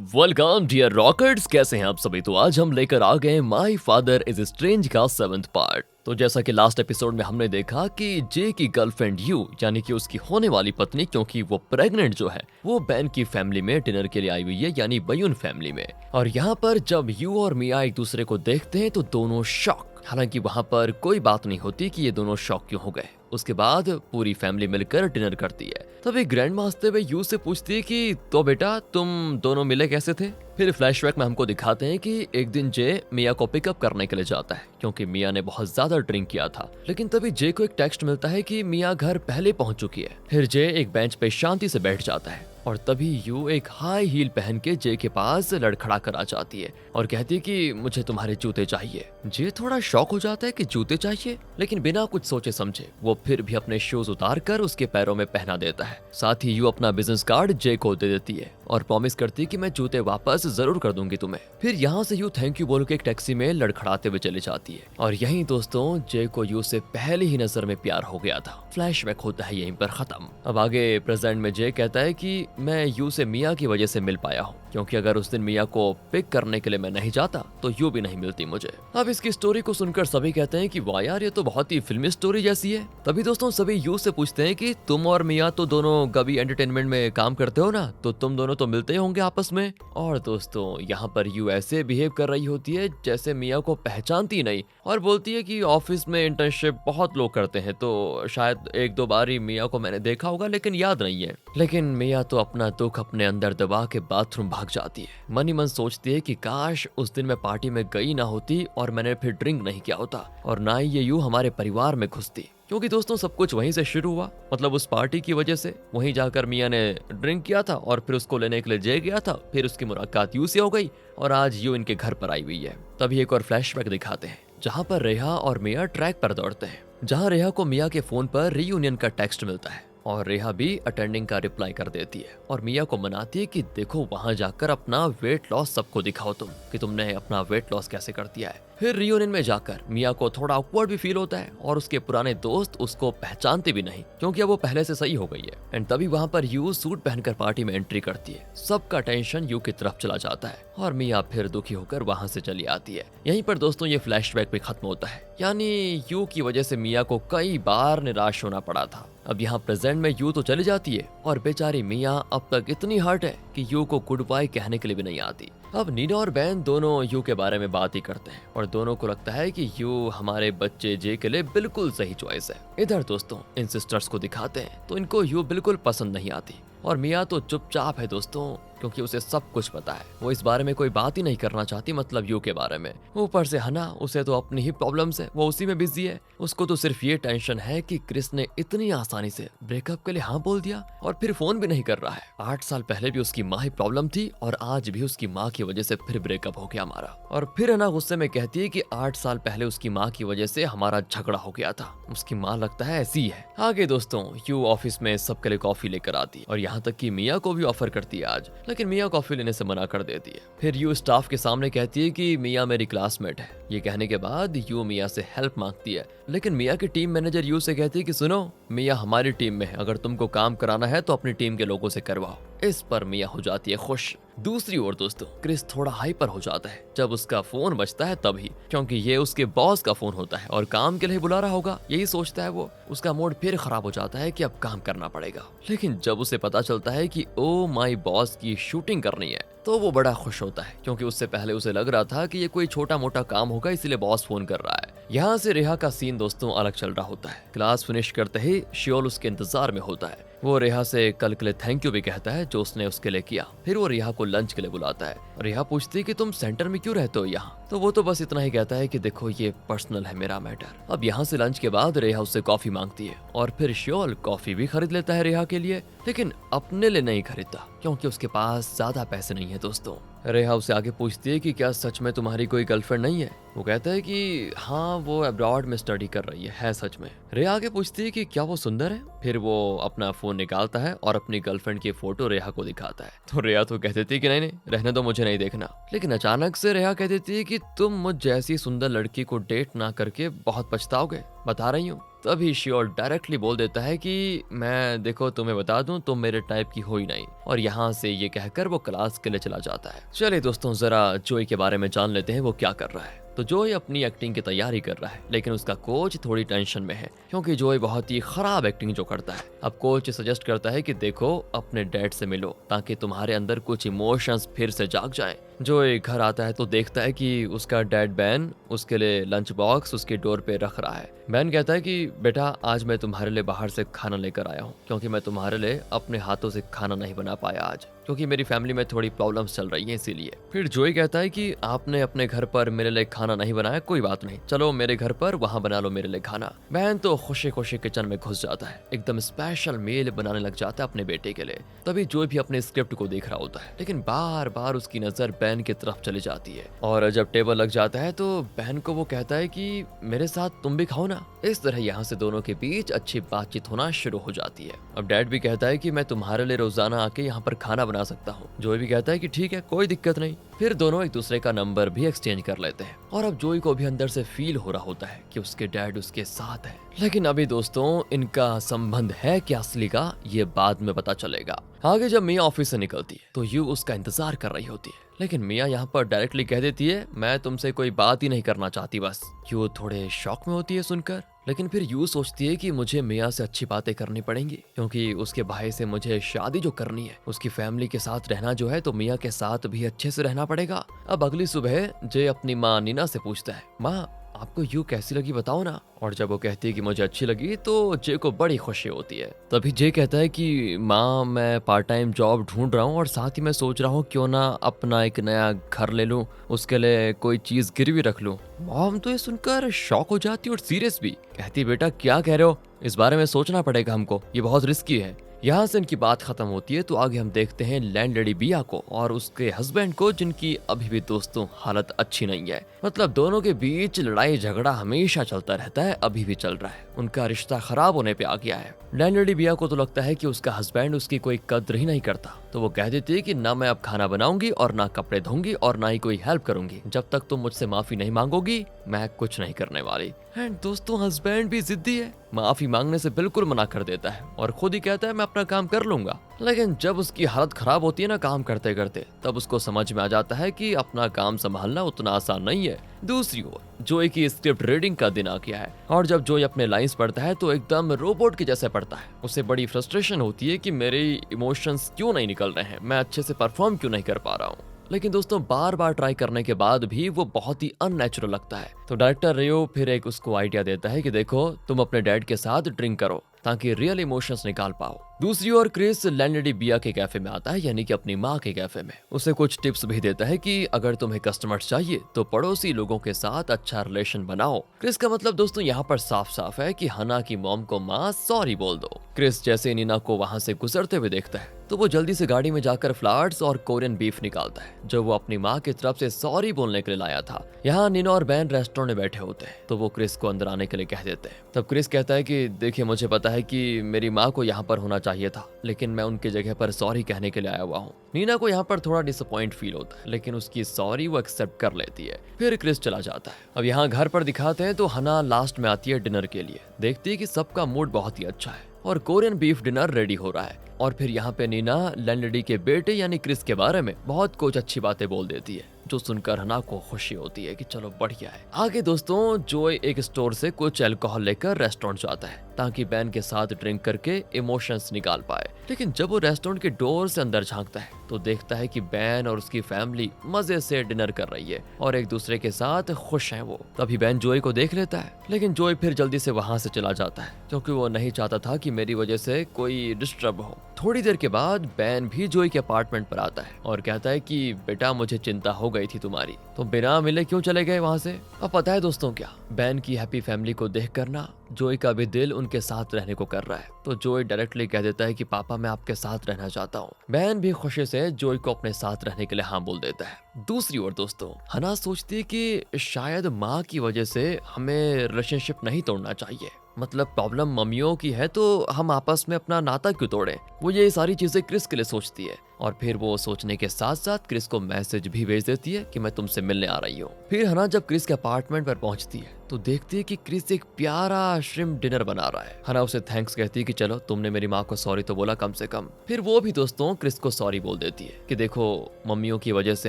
Welcome dear rockets, कैसे हैं आप सभी। तो आज हम लेकर आ गए माय फादर इज स्ट्रेंज का 7th पार्ट। तो जैसा कि लास्ट एपिसोड में हमने देखा कि जे की गर्लफ्रेंड यू यानी कि उसकी होने वाली पत्नी, क्योंकि वो प्रेग्नेंट जो है वो बैन की फैमिली में डिनर के लिए आई हुई है, यानी बयून फैमिली में। और यहाँ पर जब यू और मिया एक दूसरे को देखते हैं तो दोनों शॉक। हालांकि वहाँ पर कोई बात नहीं होती कि ये दोनों शॉक क्यों हो गए। उसके बाद पूरी फैमिली मिलकर डिनर करती है। तभी ग्रैंड माँ हंसते हुए यू से पूछती है कि तो बेटा तुम दोनों मिले कैसे थे। फिर फ्लैशबैक में हमको दिखाते हैं कि एक दिन जे मिया को पिकअप करने के लिए जाता है, क्योंकि मिया ने बहुत ज्यादा ड्रिंक किया था। लेकिन तभी जे को एक टेक्स्ट मिलता है कि मिया घर पहले पहुंच चुकी है। फिर जे एक बेंच पे शांति से बैठ जाता है और तभी यू एक हाई हील पहन के जे के पास लड़खड़ा कर आ जाती है और कहती है कि मुझे तुम्हारे जूते चाहिए। जे थोड़ा शॉक हो जाता है कि जूते चाहिए, लेकिन बिना कुछ सोचे समझे वो फिर भी अपने शूज उतार कर उसके पैरों में पहना देता है। साथ ही यू अपना बिजनेस कार्ड जे को दे देती है और प्रॉमिस करती है कि मैं जूते वापस जरूर कर दूंगी तुम्हें। फिर यहाँ से यू थैंक यू बोल के एक टैक्सी में लड़खड़ाते हुए चली जाती है। और यहीं दोस्तों जे को यू से पहली ही नजर में प्यार हो गया था। फ्लैशबैक होता है यहीं पर खत्म। अब आगे प्रेजेंट में जे कहता है कि मैं यू से मिया की वजह से मिल पाया हूँ, क्योंकि अगर उस दिन मिया को पिक करने के लिए मैं नहीं जाता तो यू भी नहीं मिलती मुझे। अब इसकी स्टोरी को सुनकर सभी कहते हैं कि वाह यार, ये तो बहुत ही फिल्मी स्टोरी जैसी है। तभी दोस्तों सभी यू से पूछते हैं कि तुम और मिया तो दोनों गबी एंटरटेनमेंट में काम करते हो ना, तो तुम दोनों तो मिलते ही होंगे आपस में। और दोस्तों यहाँ पर यू ऐसे बिहेव कर रही होती है जैसे मिया को पहचानती नहीं और बोलती है कि ऑफिस में इंटर्नशिप बहुत लोग करते हैं, तो शायद एक दो बार ही मिया को मैंने देखा होगा लेकिन याद नहीं है। लेकिन मिया तो अपना दुख अपने अंदर दबा के बाथरूम भाग जाती है। मन ही मन सोचती है कि काश उस दिन मैं पार्टी में गई ना होती और मैंने फिर ड्रिंक नहीं किया होता और ना ही ये यू हमारे परिवार में घुसती। क्योंकि दोस्तों सब कुछ वहीं से शुरू हुआ, मतलब उस पार्टी की वजह से। वहीं जाकर मिया ने ड्रिंक किया था और फिर उसको लेने के लिए जे गया था। फिर उसकी मुलाकात यू से हो गई और आज यू इनके घर पर आई हुई है। तभी एक और फ्लैशबैक दिखाते हैं जहाँ पर रेहा और मिया ट्रैक पर दौड़ते हैं, जहाँ रेहा को मिया के फोन पर रीयूनियन का टेक्स्ट मिलता है और रेहा भी अटेंडिंग का रिप्लाई कर देती है और मिया को मनाती है कि देखो वहां जाकर अपना वेट लॉस सबको दिखाओ तुम, कि तुमने अपना वेट लॉस कैसे कर दिया है। फिर रियूनियन में जाकर मिया को थोड़ा ऑकवर्ड भी फील होता है और उसके पुराने दोस्त उसको पहचानते भी नहीं, क्योंकि अब वो पहले से सही हो गई है। एंड तभी वहां पर यू सूट पहनकर पार्टी में एंट्री करती है। सबका टेंशन यू की तरफ चला जाता है और मिया फिर दुखी होकर वहां से चली आती है। यहीं पर दोस्तों ये फ्लैशबैक भी खत्म होता है, यानी यू की वजह से मिया को कई बार निराश होना पड़ा था। अब यहाँ प्रेजेंट में यू तो चली जाती है और बेचारी मिया अब तक इतनी हर्ट है कि यू को गुड बाय कहने के लिए भी नहीं आती। अब नीना और बैन दोनों यू के बारे में बात ही करते हैं और दोनों को लगता है कि यू हमारे बच्चे जे के लिए बिल्कुल सही चॉइस है। इधर दोस्तों इन सिस्टर्स को दिखाते हैं तो इनको यू बिल्कुल पसंद नहीं आती और मिया तो चुपचाप है दोस्तों, क्योंकि उसे सब कुछ पता है। वो इस बारे में कोई बात ही नहीं करना चाहती, मतलब यू के बारे में। ऊपर से हना, उसे तो अपनी ही प्रॉब्लम्स है, वो उसी में बिजी है। उसको तो सिर्फ ये टेंशन है कि क्रिस ने इतनी आसानी से ब्रेकअप के लिए हाँ बोल दिया और फिर फोन भी नहीं कर रहा है। 8 साल पहले भी उसकी माँ ही प्रॉब्लम थी और आज भी उसकी माँ की वजह से फिर ब्रेकअप हो गया हमारा। और फिर हना गुस्से में कहती है कि 8 साल पहले उसकी माँ की वजह से हमारा झगड़ा हो गया था। उसकी माँ लगता है ऐसी है। आगे दोस्तों यू ऑफिस में सबके लिए कॉफी लेकर आती और यहाँ तक कि मिया को भी ऑफर करती है आज, लेकिन मिया कॉफी लेने से मना कर देती है। फिर यू स्टाफ के सामने कहती है कि मिया मेरी क्लासमेट है। ये कहने के बाद यू मिया से हेल्प मांगती है, लेकिन मिया की टीम मैनेजर यू से कहती है कि सुनो, मिया हमारी टीम में है, अगर तुमको काम कराना है तो अपनी टीम के लोगों से करवाओ। इस पर मिया हो जाती है खुश। दूसरी ओर दोस्तों क्रिस थोड़ा हाइपर हो जाता है जब उसका फोन बजता है तभी, क्योंकि ये उसके बॉस का फोन होता है और काम के लिए बुला रहा होगा, यही सोचता है वो। उसका मूड फिर खराब हो जाता है कि अब काम करना पड़ेगा। लेकिन जब उसे पता चलता है कि ओ माय बॉस की शूटिंग करनी है तो वो बड़ा खुश होता है, क्योंकि उससे पहले उसे लग रहा था कि ये कोई छोटा मोटा काम होगा इसलिए बॉस फोन कर रहा है। यहाँ से रेहा का सीन दोस्तों अलग चल रहा होता है। क्लास फिनिश करते ही श्योल उसके इंतजार में होता है। वो रेहा से कल के लिए थैंक यू भी कहता है जो उसने उसके लिए किया। फिर वो रेहा को लंच के लिए बुलाता है। रेहा पूछती है कि तुम सेंटर में क्यों रहते हो यहाँ, तो वो तो बस इतना ही कहता है कि देखो ये पर्सनल है मेरा मैटर। अब यहाँ से लंच के बाद रेहा उससे कॉफी मांगती है और फिर श्योल कॉफी भी खरीद लेता है रेहा के लिए, लेकिन अपने लिए नहीं खरीदता क्योंकि उसके पास ज्यादा पैसे नहीं है दोस्तों। रेहा उसे आगे पूछती है कि क्या सच में तुम्हारी कोई गर्लफ्रेंड नहीं है। वो कहता है कि हाँ वो अब्रॉड में स्टडी कर रही है सच में। रेहा आगे पूछती है कि क्या वो सुंदर है। फिर वो अपना फोन निकालता है और अपनी गर्लफ्रेंड की फोटो रेहा को दिखाता है। तो रेहा तो कह देती है कि नहीं नहीं रहने दो, मुझे नहीं देखना। लेकिन अचानक से रेहा कह देती है कि तुम मुझ जैसी सुंदर लड़की को डेट ना करके बहुत पछताओगे, बता रही हूँ। तभी श्योर डायरेक्टली बोल देता है कि मैं देखो तुम्हें बता दूं तुम मेरे टाइप की हो ही नहीं, और यहाँ से ये कहकर वो क्लास के लिए चला जाता है। चलिए दोस्तों जरा जोई के बारे में जान लेते हैं वो क्या कर रहा है। तो जोई अपनी एक्टिंग की तैयारी कर रहा है, लेकिन उसका कोच थोड़ी टेंशन में है क्योंकि जोई बहुत ही खराब एक्टिंग जो करता है। अब कोच सजेस्ट करता है कि देखो अपने डैड से मिलो ताकि तुम्हारे अंदर कुछ इमोशंस फिर से जाग जाएं। जोई घर आता है तो देखता है कि उसका डैड बैन उसके लिए लंच बॉक्स उसके डोर पे रख रहा है। बैन कहता है कि बेटा आज मैं तुम्हारे लिए बाहर से खाना लेकर आया हूँ क्योंकि मैं तुम्हारे लिए अपने हाथों से खाना नहीं बना पाया आज, क्योंकि मेरी फैमिली में थोड़ी प्रॉब्लम्स चल रही हैं इसीलिए। फिर जोई कहता है कि आपने अपने घर पर मेरे लिए खाना नहीं बनाया, कोई बात नहीं, चलो मेरे घर पर वहाँ बना लो मेरे लिए खाना। बैन तो खुशी खुशी किचन में घुस जाता है, एकदम स्पेशल मील बनाने लग जाता है अपने बेटे के लिए। तभी जोई भी अपने स्क्रिप्ट को देख रहा होता है, लेकिन बार बार उसकी नजर बैन की तरफ चली जाती है। और जब टेबल लग जाता है तो बैन को वो कहता है कि मेरे साथ तुम भी खाओ ना। इस तरह यहाँ से दोनों के बीच अच्छी बातचीत होना शुरू हो जाती है। अब डैड भी कहता है कि मैं तुम्हारे लिए रोजाना आके यहाँ पर खाना बना सकता हूँ। जोई भी कहता है कि ठीक है कोई दिक्कत नहीं। फिर दोनों एक दूसरे का नंबर भी एक्सचेंज कर लेते हैं, और अब जोई को भी अंदर से फील हो रहा होता है कि उसके डैड उसके साथ है। लेकिन अभी दोस्तों इनका संबंध है क्या असली का, ये बाद में पता चलेगा। आगे जब मिया ऑफिस से निकलती है तो यू उसका इंतजार कर रही होती है, लेकिन मिया यहाँ पर डायरेक्टली कह देती है मैं तुमसे कोई बात ही नहीं करना चाहती बस। यू थोड़े शॉक में होती है सुनकर, लेकिन फिर यू सोचती है कि मुझे मिया से अच्छी बातें करनी पड़ेंगी क्योंकि उसके भाई से मुझे शादी जो करनी है, उसकी फैमिली के साथ रहना जो है तो मिया के साथ भी अच्छे से रहना पड़ेगा। अब अगली सुबह जे अपनी माँ नीना से पूछता है माँ आपको यू कैसी लगी बताओ ना, और जब वो कहती है कि मुझे अच्छी लगी तो जे को बड़ी खुशी होती है। तभी जे कहता है कि माँ मैं पार्ट टाइम जॉब ढूंढ रहा हूँ और साथ ही मैं सोच रहा हूँ क्यों ना अपना एक नया घर ले लूँ, उसके लिए कोई चीज गिरवी रख लूँ। मॉम तो ये सुनकर शॉक हो जाती और सीरियस भी, कहती बेटा क्या कह रहे हो, इस बारे में सोचना पड़ेगा हमको, ये बहुत रिस्की है। यहाँ से इनकी बात खत्म होती है तो आगे हम देखते हैं लैंडलेडी बिया को और उसके हस्बैंड को, जिनकी अभी भी दोस्तों हालत अच्छी नहीं है। मतलब दोनों के बीच लड़ाई झगड़ा हमेशा चलता रहता है, अभी भी चल रहा है, उनका रिश्ता खराब होने पे आ गया है। लैंडलेडी बिया को तो लगता है कि उसका हस्बैंड उसकी कोई कद्र ही नहीं करता, तो वो कह देती है कि ना मैं अब खाना बनाऊंगी और ना कपड़े धोऊंगी और ना ही कोई हेल्प करूंगी, जब तक तुम मुझसे माफी नहीं मांगोगी मैं कुछ नहीं करने वाली। एंड दोस्तों हस्बैंड भी जिद्दी है, माफी मांगने से बिल्कुल मना कर देता है और खुद ही कहता है मैं अपना काम कर लूंगा। लेकिन जब उसकी हालत खराब होती है ना काम करते करते, तब उसको समझ में आ जाता है कि अपना काम संभालना उतना आसान नहीं है। दूसरी ओर जोई की स्क्रिप्ट रीडिंग का दिन आ गया है और जब जोई अपने लाइंस पढ़ता है तो एकदम रोबोट के जैसे पढ़ता है। उसे बड़ी फ्रस्ट्रेशन होती है कि मेरे इमोशंस क्यों नहीं निकल रहे हैं, मैं अच्छे से परफॉर्म क्यों नहीं कर पा रहा हूँ। लेकिन दोस्तों बार बार ट्राई करने के बाद भी वो बहुत ही अननेचुरल लगता है। तो डायरेक्टर रियो फिर एक उसको आइडिया देता है कि देखो तुम अपने डैड के साथ ड्रिंक करो ताकि रियल इमोशंस निकाल पाओ। दूसरी ओर क्रिस लैंडलेडी बिया के कैफे में आता है, यानी कि अपनी माँ के कैफे में। उसे कुछ टिप्स भी देता है कि अगर तुम्हें कस्टमर्स चाहिए तो पड़ोसी लोगों के साथ अच्छा रिलेशन बनाओ। क्रिस का मतलब दोस्तों यहाँ पर साफ साफ है कि हना की मॉम को माँ सॉरी बोल दो। क्रिस जैसे नीना को वहाँ से गुजरते हुए देखता है तो वो जल्दी से गाड़ी में जाकर फ्लावर्स और कोरियन बीफ निकालता है जो वो अपनी माँ की तरफ से सॉरी बोलने के लिए लाया था। यहाँ नीना और बैन रेस्टोरेंट में बैठे होते हैं तो वो क्रिस को अंदर आने के लिए कह देते हैं। तब क्रिस कहता है कि देखिए मुझे पता है कि मेरी माँ को यहाँ पर होना चाहिए था, लेकिन मैं उनकी जगह पर सॉरी कहने के लिए आया हुआ हूँ। नीना को यहाँ पर थोड़ा डिसअपॉइंट फील होता है, लेकिन उसकी सॉरी वो एक्सेप्ट कर लेती है। फिर क्रिस चला जाता है। अब यहाँ घर पर दिखाते हैं तो हना लास्ट में आती है डिनर के लिए, देखती है कि सबका मूड बहुत ही अच्छा है और कोरियन बीफ डिनर रेडी हो रहा है। और फिर यहाँ पे नीना लैंडलेडी के बेटे यानी क्रिस के बारे में बहुत कुछ अच्छी बातें बोल देती है, जो सुनकर हना को खुशी होती है कि चलो बढ़िया है। आगे दोस्तों जोई एक स्टोर से कुछ अल्कोहल लेकर रेस्टोरेंट जाता है ताकि बैन के साथ ड्रिंक करके इमोशंस निकाल पाए। लेकिन जब वो रेस्टोरेंट के डोर से अंदर झांकता है तो देखता है कि बैन और उसकी फैमिली मजे से डिनर कर रही है और एक दूसरे के साथ खुश हैं वो। तभी बैन जोई को देख लेता है, लेकिन जोई फिर जल्दी से वहां से चला जाता है क्योंकि वो नहीं चाहता था कि मेरी वजह से कोई डिस्टर्ब हो। थोड़ी देर के बाद बैन भी जोई के अपार्टमेंट पर आता है और कहता है कि बेटा मुझे चिंता हो गई थी तुम्हारी, तो बिना मिले क्यों चले गए वहां से। अब पता है दोस्तों क्या, बैन की हैप्पी फैमिली को देख कर ना जोई का भी दिल उनके साथ रहने को कर रहा है। तो जोई डायरेक्टली कह देता है कि पापा मैं आपके साथ रहना चाहता हूँ। बैन भी खुशी से जोई को अपने साथ रहने के लिए हाँ बोल देता है। दूसरी ओर दोस्तों हना सोचती है कि शायद माँ की वजह से हमें रिलेशनशिप नहीं तोड़ना चाहिए। मतलब प्रॉब्लम मम्मियों की है तो हम आपस में अपना नाता क्यों तोड़ें। वो ये सारी चीजें क्रिस के लिए सोचती है और फिर वो सोचने के साथ साथ क्रिस को मैसेज भी भेज देती है कि मैं तुमसे मिलने आ रही हूँ। फिर हना जब क्रिस के अपार्टमेंट पर पहुंचती है तो देखती है कि क्रिस एक प्यारा श्रिम्प डिनर बना रहा है। हना उसे थैंक्स कहती है कि चलो तुमने मेरी माँ को सॉरी तो बोला कम से कम। फिर वो भी दोस्तों क्रिस को सॉरी बोल देती है कि देखो मम्मियों की वजह से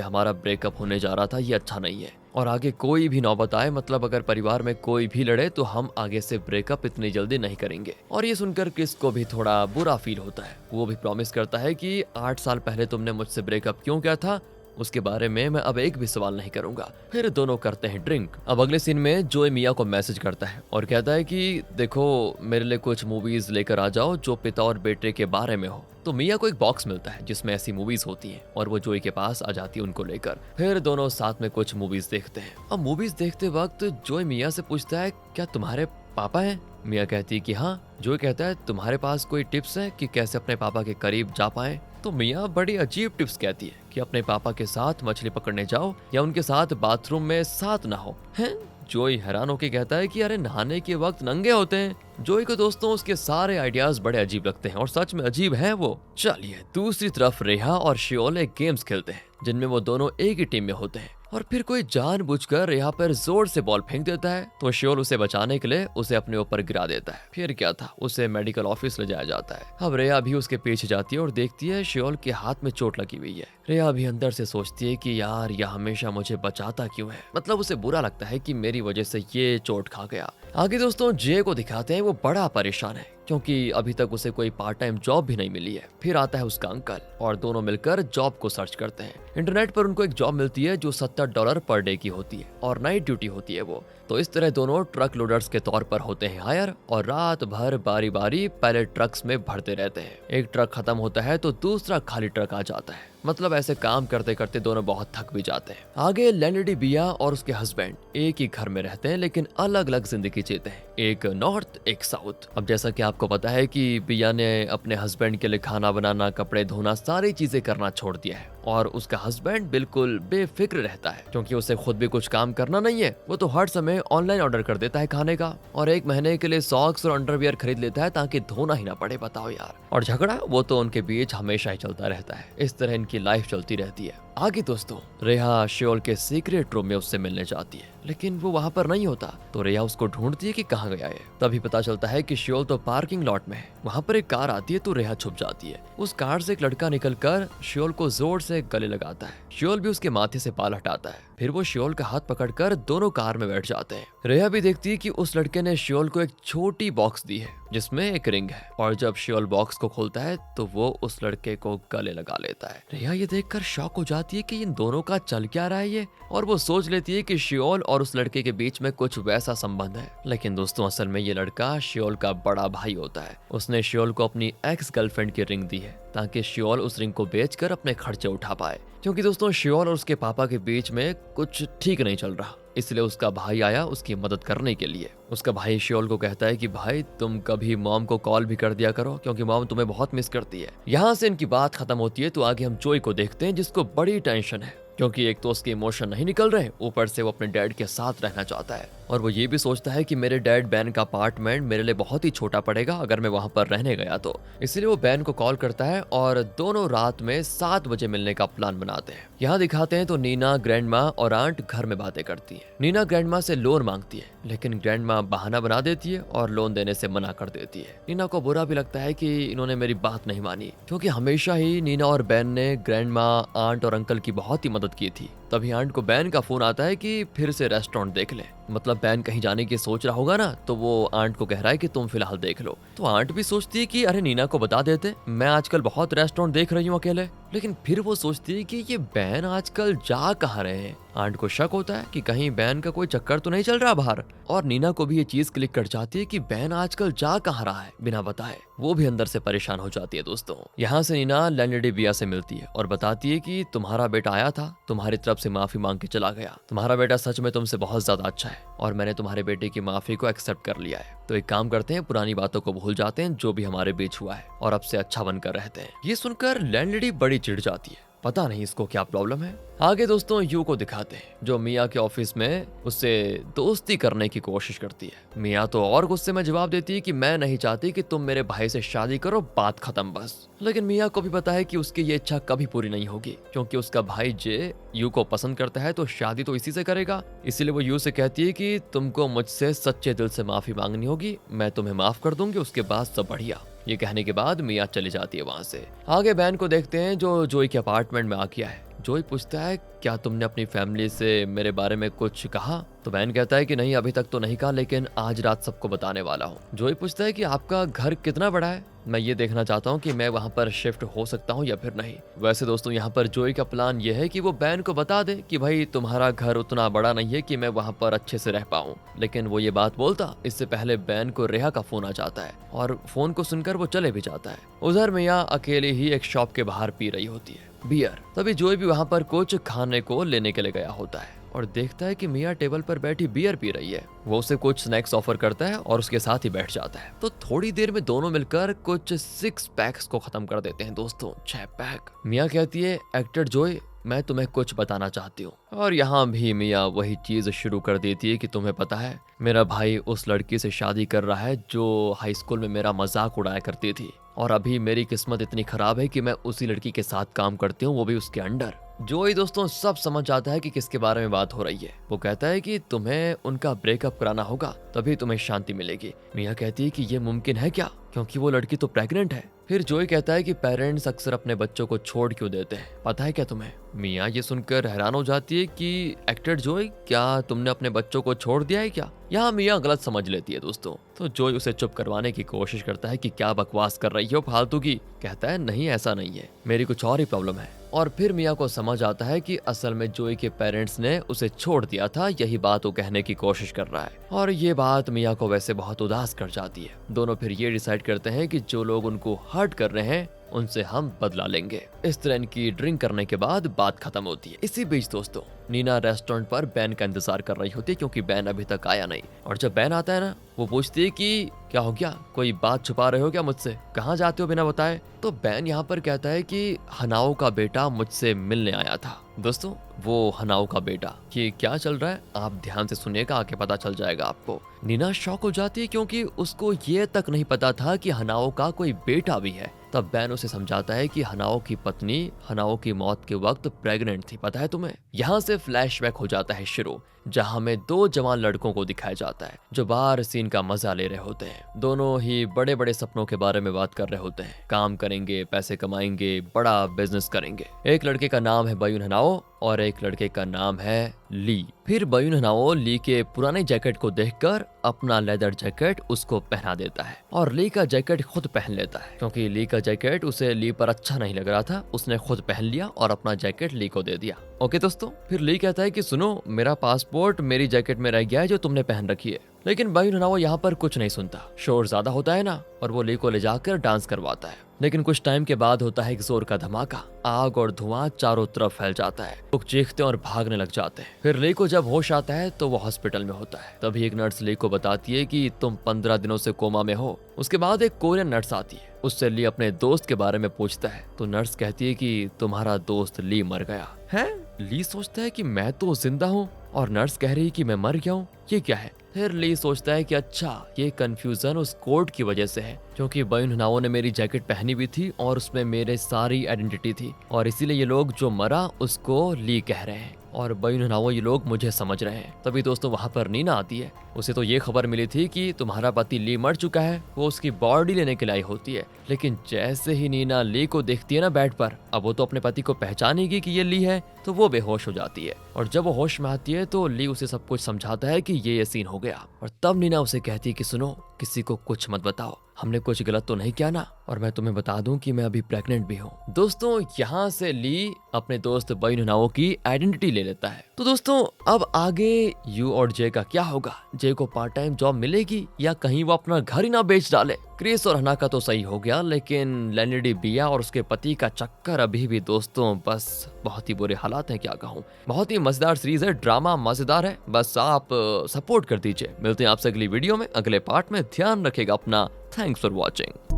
हमारा ब्रेकअप होने जा रहा था, ये अच्छा नहीं है और आगे कोई भी नौबत आए, मतलब अगर परिवार में कोई भी लड़े तो हम आगे से ब्रेकअप इतनी जल्दी नहीं करेंगे। और ये सुनकर क्रिस को भी थोड़ा बुरा फील होता है। वो भी प्रॉमिस करता है कि 8 साल पहले तुमने मुझसे ब्रेकअप क्यों किया था उसके बारे में मैं अब एक भी सवाल नहीं करूंगा। फिर दोनों करते हैं ड्रिंक। अब अगले सीन में जोए मिया को मैसेज करता है और कहता है कि देखो मेरे लिए कुछ मूवीज लेकर आ जाओ जो पिता और बेटे के बारे में हो। तो मिया को एक बॉक्स मिलता है जिसमें ऐसी मूवीज होती हैं और वो जोई के पास आ जाती है उनको लेकर। फिर दोनों साथ में कुछ मूवीज देखते हैं। अब मूवीज देखते वक्त जोई मिया से पूछता है क्या तुम्हारे पापा हैं? मिया कहती है कि हाँ। जोई कहता है तुम्हारे पास कोई टिप्स है कि कैसे अपने पापा के करीब जा पाए? तो मिया बड़ी अजीब टिप्स कहती है कि अपने पापा के साथ मछली पकड़ने जाओ या उनके साथ बाथरूम में साथ नहाओ। हैं? जोई हैरान होकर कहता है कि अरे नहाने के वक्त नंगे होते हैं। जोई को दोस्तों उसके सारे आइडियाज बड़े अजीब लगते हैं और सच में अजीब हैं वो। चलिए दूसरी तरफ रेहा और शियोल एक गेम्स खेलते हैं जिनमें वो दोनों एक ही टीम में होते हैं और फिर कोई जानबूझकर रेहा पर जोर से बॉल फेंक देता है तो शियोल उसे बचाने के लिए उसे अपने ऊपर गिरा देता है। फिर क्या था, उसे मेडिकल ऑफिस ले जाया जाता है। अब रेहा भी उसके पीछे जाती है और देखती है शियोल के हाथ में चोट लगी हुई है। रेहा भी अंदर से सोचती है कि यार यह हमेशा मुझे बचाता क्यों है, मतलब उसे बुरा लगता है कि मेरी वजह से ये चोट खा गया। आगे दोस्तों जे को दिखाते हैं, वो बड़ा परेशान है क्योंकि अभी तक उसे कोई पार्ट टाइम जॉब भी नहीं मिली है। फिर आता है उसका अंकल और दोनों मिलकर जॉब को सर्च करते हैं। इंटरनेट पर उनको एक जॉब मिलती है जो $70 पर डे की होती है और नाइट ड्यूटी होती है वो। तो इस तरह दोनों ट्रक लोडर्स के तौर पर होते हैं हायर और रात भर बारी बारी पैलेट ट्रक्स में भरते रहते हैं। एक ट्रक खत्म होता है तो दूसरा खाली ट्रक आ जाता है। मतलब ऐसे काम करते करते दोनों बहुत थक भी जाते हैं। आगे लैंडलेडी बिया और उसके हस्बैंड एक ही घर में रहते हैं लेकिन अलग अलग जिंदगी जीते हैं, एक नॉर्थ एक साउथ। अब जैसा कि आपको पता है कि बिया ने अपने हस्बैंड के लिए खाना बनाना, कपड़े धोना, सारी चीजें करना छोड़ दिया है और उसका हस्बैंड बिल्कुल बेफिक्र रहता है क्योंकि उसे खुद भी कुछ काम करना नहीं है। वो तो हर समय ऑनलाइन ऑर्डर कर देता है खाने का और 1 महीने के लिए सॉक्स और अंडरवियर खरीद लेता है ताकि धोना ही ना पड़े। बताओ यार। और झगड़ा वो तो उनके बीच हमेशा ही चलता रहता है। इस तरह इनकी लाइफ चलती रहती है। आगे दोस्तों रेहा शियोल के सीक्रेट रूम में उससे मिलने जाती है लेकिन वो वहां पर नहीं होता तो रेहा उसको ढूंढती है कि कहाँ गया है। तभी पता चलता है कि शियोल तो पार्किंग लॉट में है। वहां पर एक कार आती है तो रेहा छुप जाती है। उस कार से एक लड़का निकलकर शियोल को जोर से गले लगाता है। शियोल भी उसके माथे से बाल हटाता है। फिर वो शियोल का हाथ पकड़कर दोनों कार में बैठ जाते हैं। रेहा भी देखती है कि उस लड़के ने शियोल को एक छोटी बॉक्स दी है जिसमें एक रिंग है और जब शियोल बॉक्स को खोलता है तो वो उस लड़के को गले लगा लेता है। रेहा ये देखकर शॉक हो जाती है कि इन दोनों का चल क्या रहा है ये, और वो सोच लेती है कि शियोल और उस लड़के के बीच में कुछ वैसा संबंध है। लेकिन दोस्तों असल में ये लड़का शियोल का बड़ा भाई होता है। उसने शियोल को अपनी एक्स गर्लफ्रेंड की रिंग दी है ताकि शियोल उस रिंग को बेचकर अपने खर्चे उठा पाए क्योंकि दोस्तों शियोल और उसके पापा के बीच में कुछ ठीक नहीं चल रहा। इसलिए उसका भाई आया उसकी मदद करने के लिए। उसका भाई शियोल को कहता है कि भाई तुम कभी मॉम को कॉल भी कर दिया करो क्योंकि मॉम तुम्हें बहुत मिस करती है। यहाँ से इनकी बात खत्म होती है तो आगे हम जोई को देखते हैं जिसको बड़ी टेंशन है क्योंकि एक तो उसके इमोशन नहीं निकल रहे, ऊपर से वो अपने डैड के साथ रहना चाहता है और वो ये भी सोचता है कि मेरे डैड बैन का अपार्टमेंट मेरे लिए बहुत ही छोटा पड़ेगा अगर मैं वहां पर रहने गया तो। इसलिए वो बैन को कॉल करता है और दोनों रात में 7 बजे मिलने का प्लान बनाते हैं। यहाँ दिखाते हैं तो नीना, ग्रैंडमा और आंट घर में बातें करती है। नीना ग्रैंडमा से लोन मांगती है लेकिन ग्रैंडमा बहाना बना देती है और लोन देने से मना कर देती है। नीना को बुरा भी लगता है कि इन्होंने मेरी बात नहीं मानी क्योंकि हमेशा ही नीना और बैन ने ग्रैंडमा, आंट और अंकल की बहुत ही मदद की थी। तभी आंट को बैन का फोन आता है कि फिर से रेस्टोरेंट देख ले। मतलब बैन कहीं जाने की सोच रहा होगा ना तो वो आंट को कह रहा है कि तुम फिलहाल देख लो। तो आंट भी सोचती है कि अरे नीना को बता देते, मैं आजकल बहुत रेस्टोरेंट देख रही हूँ अकेले। लेकिन फिर वो सोचती है कि ये बैन आजकल जा कहाँ रहे हैं। आंट को शक होता है कि कहीं बैन का कोई चक्कर तो नहीं चल रहा बाहर, और नीना को भी ये चीज क्लिक कर जाती है कि बैन आजकल जा कहाँ रहा है बिना बताए। वो भी अंदर से परेशान हो जाती है। दोस्तों यहाँ से नीना लैंडलेडी बिया से मिलती है और बताती है कि तुम्हारा बेटा आया था, तुम्हारी तरफ से माफी मांग के चला गया। तुम्हारा बेटा सच में तुमसे बहुत ज्यादा अच्छा है और मैंने तुम्हारे बेटे की माफी को एक्सेप्ट कर लिया है। तो एक काम करते हैं, पुरानी बातों को भूल जाते हैं जो भी हमारे बीच हुआ है और अब से अच्छा बनकर रहते हैं। ये सुनकर लैंडलेडी बड़ी चिढ़ जाती है पता नहीं इसको क्या प्रॉब्लम है। आगे दोस्तों यू को दिखाते हैं जो मिया के ऑफिस में उससे दोस्ती करने की कोशिश करती है। मिया तो और गुस्से में जवाब देती है कि मैं नहीं चाहती कि तुम मेरे भाई से शादी करो, बात खत्म बस। लेकिन मिया को भी पता है कि उसकी ये इच्छा कभी पूरी नहीं होगी, क्योंकि उसका भाई जे यू को पसंद करता है तो शादी तो इसी से करेगा। इसीलिए वो यू से कहती है कि तुमको मुझसे सच्चे दिल से माफी मांगनी होगी, मैं तुम्हें माफ कर दूंगी, उसके बाद सब बढ़िया। ये कहने के बाद मिया चली जाती है वहां से। आगे बैन को देखते हैं जो जोई के अपार्टमेंट में आ गया है। जोई पूछता है क्या तुमने अपनी फैमिली से मेरे बारे में कुछ कहा? तो बैन कहता है कि नहीं, अभी तक तो नहीं कहा, लेकिन आज रात सबको बताने वाला हूँ। जोई पूछता है कि आपका घर कितना बड़ा है, मैं ये देखना चाहता हूँ कि मैं वहाँ पर शिफ्ट हो सकता हूँ या फिर नहीं। वैसे दोस्तों यहाँ पर जोई का प्लान ये है कि वो बैन को बता दे कि भाई तुम्हारा घर उतना बड़ा नहीं है कि मैं वहाँ पर अच्छे से रह पाऊँ। लेकिन वो ये बात बोलता इससे पहले बैन को रेहा का फोन आ जाता है और फोन को सुनकर वो चले भी जाता है। उधर मिया अकेले ही एक शॉप के बाहर पी रही होती है बियर। तभी जोई भी वहाँ पर कुछ खाने को लेने के लिए गया होता है और देखता है कि मिया टेबल पर बैठी बियर पी रही है। वो उसे कुछ स्नैक्स ऑफर करता है और उसके साथ ही बैठ जाता है। तो थोड़ी देर में दोनों मिलकर कुछ 6 पैक्स को खत्म कर देते हैं दोस्तों, 6 पैक। मिया कहती है एक्टर जोई, मैं तुम्हें कुछ बताना चाहती हूँ। और यहाँ भी मिया वही चीज शुरू कर देती है कि तुम्हें पता है मेरा भाई उस लड़की से शादी कर रहा है जो हाई स्कूल में मेरा मजाक उड़ाया करती थी, और अभी मेरी किस्मत इतनी खराब है कि मैं उसी लड़की के साथ काम करती हूँ, वो भी उसके अंडर। जोई दोस्तों सब समझ जाता है कि किसके बारे में बात हो रही है। वो कहता है कि तुम्हें उनका ब्रेकअप कराना होगा, तभी तुम्हें शांति मिलेगी। मिया कहती है कि ये मुमकिन है क्या, क्योंकि वो लड़की तो प्रेग्नेंट है। फिर जोई कहता है कि पेरेंट्स अक्सर अपने बच्चों को छोड़ क्यों देते हैं, पता है क्या तुम्हें? मिया ये सुनकर हैरान हो जाती है कि एक्टर जोई, क्या तुमने अपने बच्चों को छोड़ दिया है क्या? यहाँ मिया गलत समझ लेती है दोस्तों। तो जोई उसे चुप करवाने की कोशिश करता है कि क्या बकवास कर रही हो फालतू की। कहता है नहीं, ऐसा नहीं है, मेरी कुछ और ही प्रॉब्लम है। और फिर मिया को समझ आता है कि असल में जोई के पेरेंट्स ने उसे छोड़ दिया था, यही बात वो कहने की कोशिश कर रहा है। और ये बात मिया को वैसे बहुत उदास कर जाती है। दोनों फिर ये डिसाइड करते हैं कि जो लोग उनको हर्ट कर रहे हैं उनसे हम बदला लेंगे। इस तरह इनकी ड्रिंक करने के बाद बात खत्म होती है। इसी बीच दोस्तों नीना रेस्टोरेंट पर बैन का इंतजार कर रही होती है, क्योंकि बैन अभी तक आया नहीं। और जब बैन आता है ना, वो पूछती है कि क्या हो गया, कोई बात छुपा रहे हो क्या मुझसे, कहाँ जाते हो बिना बताए? तो बैन यहाँ पर कहता है कि हनाओ का बेटा मुझसे मिलने आया था। दोस्तों वो हनाओ का बेटा, ये क्या चल रहा है आप ध्यान से सुनिएगा, आगे पता चल जाएगा आपको। नीना शॉक हो जाती है क्योंकि उसको ये तक नहीं पता था कि हनाओ का कोई बेटा भी है। तब बैन उसे समझाता है कि हनाओ की पत्नी हनाओ की मौत के वक्त प्रेग्नेंट थी, पता है तुम्हें? यहाँ से फ्लैशबैक हो जाता है शुरू, जहाँ हमें 2 जवान लड़कों को दिखाया जाता है जो बाहर सीन का मजा ले रहे होते हैं। दोनों ही बड़े बड़े सपनों के बारे में बात कर रहे होते हैं, काम करेंगे, पैसे कमाएंगे, बड़ा बिजनेस करेंगे। एक लड़के का नाम है बयून हनाओ और एक लड़के का नाम है ली। फिर बयून हनाओ ली के पुराने जैकेट को देखकर अपना लेदर जैकेट उसको पहना देता है और ली का जैकेट खुद पहन लेता है, क्योंकि ली का जैकेट उसे ली पर अच्छा नहीं लग रहा था। उसने खुद पहन लिया और अपना जैकेट ली को दे दिया। ओके दोस्तों, फिर ली कहता है कि सुनो, मेरा पासपोर्ट मेरी जैकेट में रह गया है जो तुमने पहन रखी है। लेकिन बयून हनाओ यहाँ पर कुछ नहीं सुनता, शोर ज्यादा होता है ना, और वो ली को ले जाकर डांस करवाता है। लेकिन कुछ टाइम के बाद होता है एक जोर का धमाका, आग और धुआं चारों तरफ फैल जाता है। लोग चीखते और भागने लग जाते हैं। फिर ली को जब होश आता है तो वो हॉस्पिटल में होता है। तभी एक नर्स ली को बताती है कि तुम 15 दिनों से कोमा में हो। उसके बाद एक कोरियन नर्स आती है, उससे ली अपने दोस्त के बारे में पूछता है। तो नर्स कहती है कि तुम्हारा दोस्त ली मर गया है। ली सोचता है कि मैं तो जिंदा हूँ और नर्स कह रही है कि मैं मर गया हूँ, ये क्या है? फिर ली सोचता है कि अच्छा, ये कंफ्यूजन उस कोड की वजह से है, क्योंकि बयून हनाओ ने मेरी जैकेट पहनी भी थी और उसमें मेरे सारी आइडेंटिटी थी, और इसीलिए ये लोग जो मरा उसको ली कह रहे हैं और बयून हनाओ ये लोग मुझे समझ रहे हैं। तभी दोस्तों वहाँ पर नीना आती है। उसे तो ये खबर मिली थी कि तुम्हारा पति ली मर चुका है, वो उसकी बॉडी लेने के लिए आई होती है। लेकिन जैसे ही नीना ली को देखती है ना बेड पर, अब वो तो अपने पति को पहचानेगी कि ये ली है, तो वो बेहोश हो जाती है। और जब वो होश में आती है तो ली उसे सब कुछ समझाता है कि ये सीन हो गया। और तब नीना उसे कहती है कि सुनो, किसी को कुछ मत बताओ, हमने कुछ गलत तो नहीं किया ना, और मैं तुम्हें बता दूं कि मैं अभी प्रेग्नेंट भी हूँ। दोस्तों यहाँ से ली अपने दोस्त बयून हनाओ की आइडेंटिटी ले लेता है। तो दोस्तों अब आगे यू और जे का क्या होगा? जे को पार्ट टाइम जॉब मिलेगी या कहीं वो अपना घर ही ना बेच डाले? क्रिस और हना का तो सही हो गया, लेकिन लेनिडी बिया और उसके पति का चक्कर अभी भी दोस्तों बस बहुत ही बुरे हालात हैं, क्या कहूँ। बहुत ही मजेदार सीरीज है, ड्रामा मजेदार है, बस आप सपोर्ट कर दीजिए। मिलते हैं आपसे अगली वीडियो में, अगले पार्ट में। ध्यान रखेगा अपना। Thanks for watching.